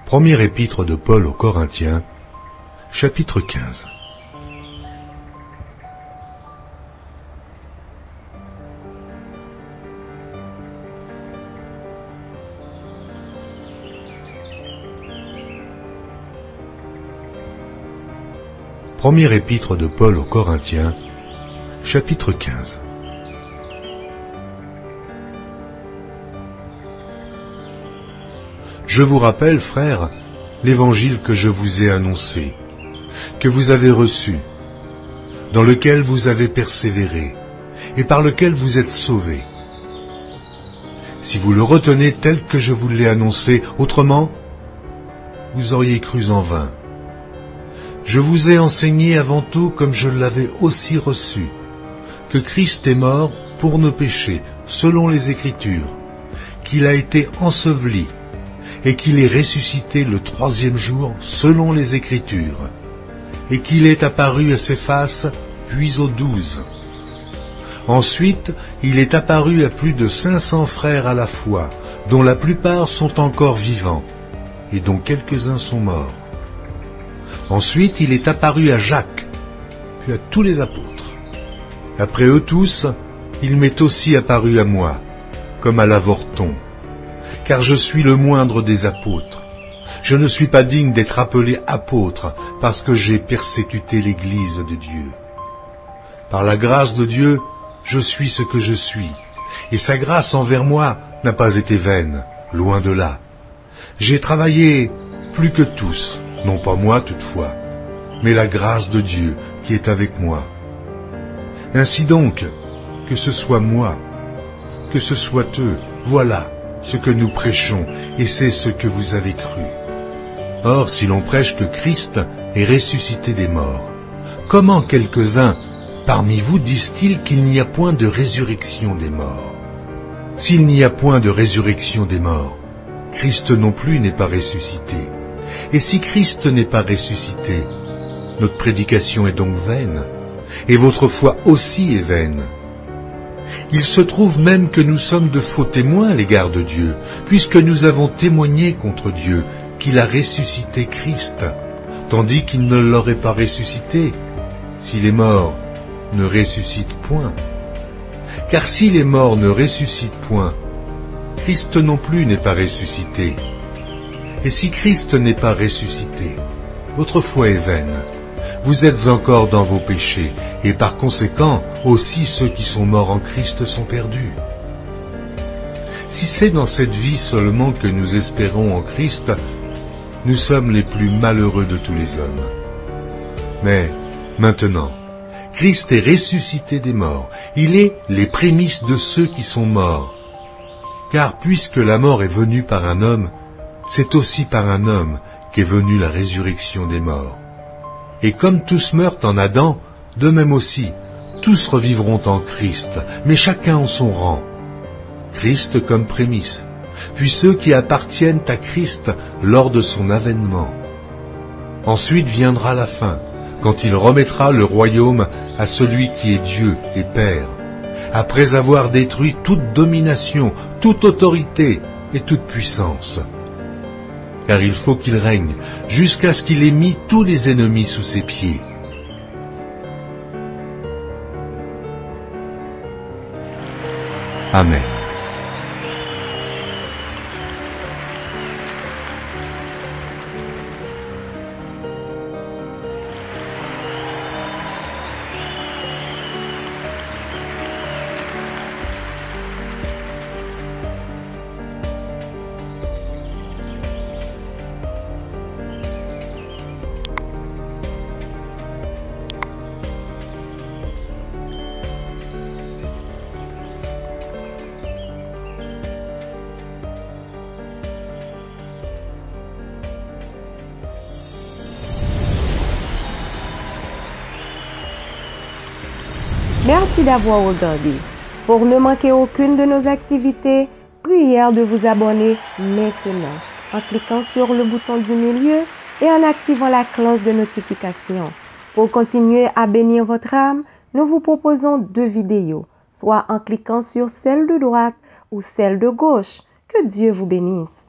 Première épître de Paul aux Corinthiens, chapitre 15. Première épître de Paul aux Corinthiens, chapitre 15. Je vous rappelle, frères, l'évangile que je vous ai annoncé, que vous avez reçu, dans lequel vous avez persévéré, et par lequel vous êtes sauvés. Si vous le retenez tel que je vous l'ai annoncé, autrement, vous auriez cru en vain. Je vous ai enseigné avant tout, comme je l'avais aussi reçu, que Christ est mort pour nos péchés, selon les Écritures, qu'il a été enseveli, et qu'il est ressuscité le troisième jour, selon les Écritures, et qu'il est apparu à Céphas, puis aux 12. Ensuite, il est apparu à plus de 500 frères à la fois, dont la plupart sont encore vivants, et dont quelques-uns sont morts. Ensuite, il est apparu à Jacques, puis à tous les apôtres. Après eux tous, il m'est aussi apparu à moi, comme à l'avorton, car je suis le moindre des apôtres. Je ne suis pas digne d'être appelé apôtre, parce que j'ai persécuté l'Église de Dieu. Par la grâce de Dieu, je suis ce que je suis, et sa grâce envers moi n'a pas été vaine, loin de là. J'ai travaillé plus que tous, non pas moi toutefois, mais la grâce de Dieu qui est avec moi. Ainsi donc, que ce soit moi, que ce soit eux, voilà ce que nous prêchons, et c'est ce que vous avez cru. Or, si l'on prêche que Christ est ressuscité des morts, comment quelques-uns parmi vous disent-ils qu'il n'y a point de résurrection des morts? S'il n'y a point de résurrection des morts, Christ non plus n'est pas ressuscité. Et si Christ n'est pas ressuscité, notre prédication est donc vaine, et votre foi aussi est vaine. Il se trouve même que nous sommes de faux témoins à l'égard de Dieu, puisque nous avons témoigné contre Dieu qu'il a ressuscité Christ, tandis qu'il ne l'aurait pas ressuscité, si les morts ne ressuscitent point. Car si les morts ne ressuscitent point, Christ non plus n'est pas ressuscité. Et si Christ n'est pas ressuscité, votre foi est vaine. Vous êtes encore dans vos péchés, et par conséquent, aussi ceux qui sont morts en Christ sont perdus. Si c'est dans cette vie seulement que nous espérons en Christ, nous sommes les plus malheureux de tous les hommes. Mais, maintenant, Christ est ressuscité des morts. Il est les prémices de ceux qui sont morts. Car puisque la mort est venue par un homme, c'est aussi par un homme qu'est venue la résurrection des morts. Et comme tous meurent en Adam, de même aussi, tous revivront en Christ, mais chacun en son rang. Christ comme prémisse, puis ceux qui appartiennent à Christ lors de son avènement. Ensuite viendra la fin, quand il remettra le royaume à celui qui est Dieu et Père, après avoir détruit toute domination, toute autorité et toute puissance. Car il faut qu'il règne jusqu'à ce qu'il ait mis tous les ennemis sous ses pieds. Amen. Merci d'avoir regardé. Pour ne manquer aucune de nos activités, prière de vous abonner maintenant en cliquant sur le bouton du milieu et en activant la cloche de notification. Pour continuer à bénir votre âme, nous vous proposons 2 vidéos. soit en cliquant sur celle de droite ou celle de gauche. Que Dieu vous bénisse.